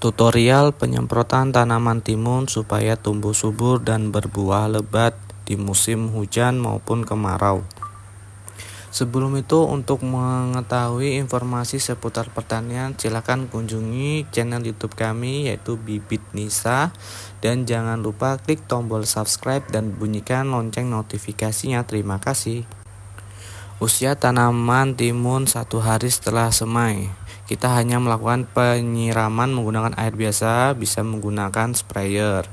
Tutorial penyemprotan tanaman timun supaya tumbuh subur dan berbuah lebat di musim hujan maupun kemarau. Sebelum itu, untuk mengetahui informasi seputar pertanian, silakan kunjungi channel YouTube kami yaitu Bibit Nisa, dan jangan lupa klik tombol subscribe dan bunyikan lonceng notifikasinya. Terima kasih. Usia tanaman timun 1 hari setelah semai. Kita hanya melakukan penyiraman menggunakan air biasa, bisa menggunakan sprayer.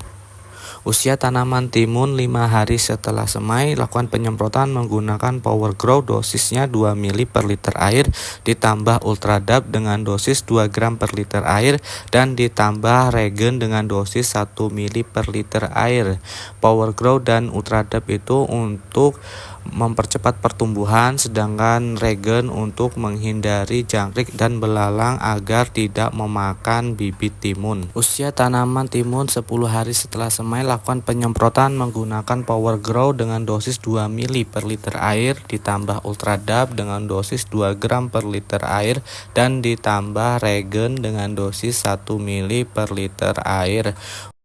Usia tanaman timun 5 hari setelah semai, lakukan penyemprotan menggunakan Power Grow, dosisnya 2 ml per liter air, ditambah Ultradap dengan dosis 2 gram per liter air, dan ditambah Regen dengan dosis 1 ml per liter air. Power Grow dan Ultradap itu untuk mempercepat pertumbuhan, sedangkan Regen untuk menghindari jangkrik dan belalang agar tidak memakan bibit timun. Usia tanaman timun 10 hari setelah semai, lakukan penyemprotan menggunakan Power Grow dengan dosis 2 ml per liter air, ditambah Ultradap dengan dosis 2 gram per liter air, dan ditambah Regen dengan dosis 1 ml per liter air.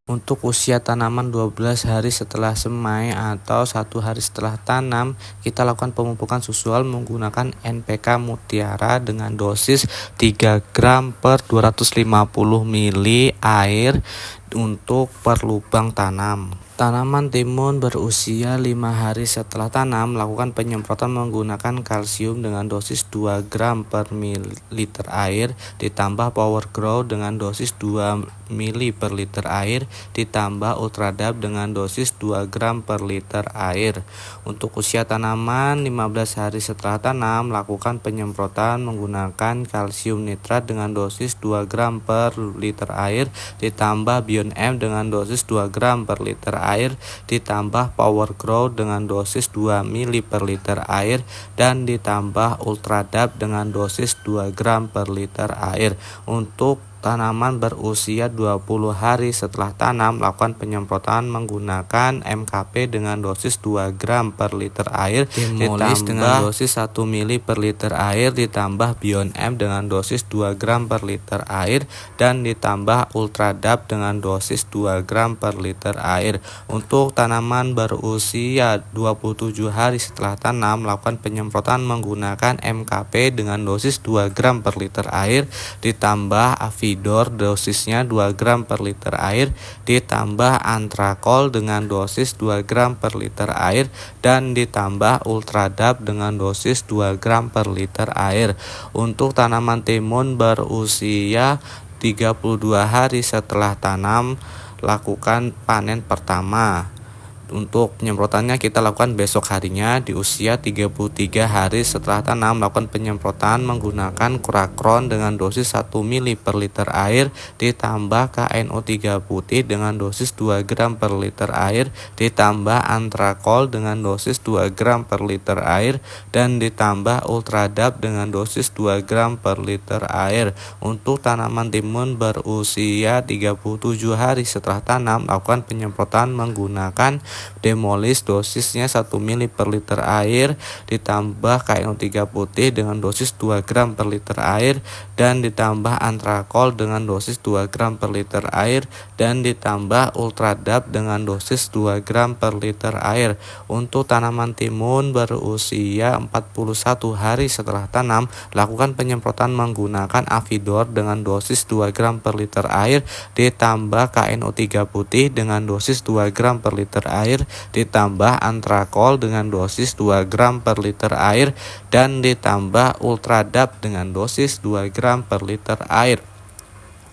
Untuk usia tanaman 12 hari setelah semai atau 1 hari setelah tanam, kita lakukan pemupukan susual menggunakan NPK Mutiara dengan dosis 3 gram per 250 ml air untuk per lubang tanam. Tanaman timun berusia 5 hari setelah tanam, lakukan penyemprotan menggunakan kalsium dengan dosis 2 gram per liter air, ditambah Power Grow dengan dosis 2 ml per liter air, ditambah Ultradap dengan dosis 2 gram per liter air. Untuk usia tanaman 15 hari setelah tanam, lakukan penyemprotan menggunakan kalsium nitrat dengan dosis 2 gram per liter air, ditambah Bion M dengan dosis 2 gram per liter air, ditambah Power Grow dengan dosis 2 ml per liter air, dan ditambah Ultradap dengan dosis 2 gram per liter air. Untuk tanaman berusia 20 hari setelah tanam, lakukan penyemprotan menggunakan MKP dengan dosis 2 gram per liter air, ditambah dengan dosis 1 ml per liter air, ditambah Bion M dengan dosis 2 gram per liter air, dan ditambah Ultradap dengan dosis 2 gram per liter air. Untuk tanaman berusia 27 hari setelah tanam, lakukan penyemprotan menggunakan MKP dengan dosis 2 gram per liter air, ditambah Avidor dosisnya 2 gram per liter air, ditambah Antrakol dengan dosis 2 gram per liter air, dan ditambah Ultradap dengan dosis 2 gram per liter air. Untuk tanaman timun berusia 32 hari setelah tanam, lakukan panen pertama. Untuk penyemprotannya kita lakukan besok harinya. Di usia 33 hari setelah tanam, lakukan penyemprotan menggunakan Kurakron dengan dosis 1 ml per liter air, ditambah KNO3 putih dengan dosis 2 gram per liter air, ditambah Antrakol dengan dosis 2 gram per liter air, dan ditambah Ultradap dengan dosis 2 gram per liter air. Untuk tanaman timun berusia 37 hari setelah tanam, lakukan penyemprotan menggunakan Demolis, dosisnya 1 ml per liter air, ditambah KNO3 putih dengan dosis 2 gram per liter air, dan ditambah Antrakol dengan dosis 2 gram per liter air, dan ditambah Ultradap dengan dosis 2 gram per liter air. Untuk tanaman timun berusia 41 hari setelah tanam, lakukan penyemprotan menggunakan Avidor dengan dosis 2 gram per liter air, ditambah KNO3 putih dengan dosis 2 gram per liter air, ditambah Antrakol dengan dosis 2 gram per liter air, dan ditambah Ultradap dengan dosis 2 gram per liter air.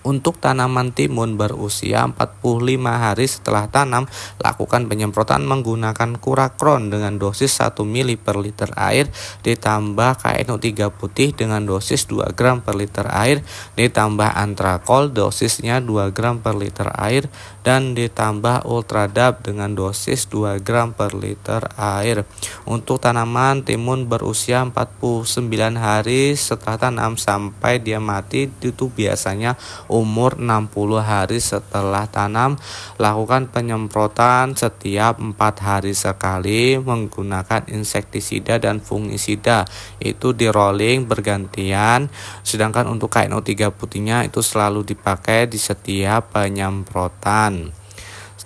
Untuk tanaman timun berusia 45 hari setelah tanam, lakukan penyemprotan menggunakan Kurakron dengan dosis 1 ml per liter air, ditambah KNO3 putih dengan dosis 2 gram per liter air, ditambah Antrakol dosisnya 2 gram per liter air, dan ditambah Ultradap dengan dosis 2 gram per liter air. Untuk tanaman timun berusia 49 hari setelah tanam sampai dia mati itu biasanya umur 60 hari setelah tanam. Lakukan penyemprotan setiap 4 hari sekali menggunakan insektisida dan fungisida, itu di rolling bergantian. Sedangkan untuk KNO3 putihnya itu selalu dipakai di setiap penyemprotan.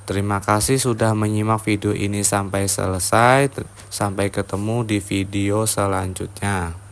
Terima kasih sudah menyimak video ini sampai selesai. Sampai ketemu di video selanjutnya.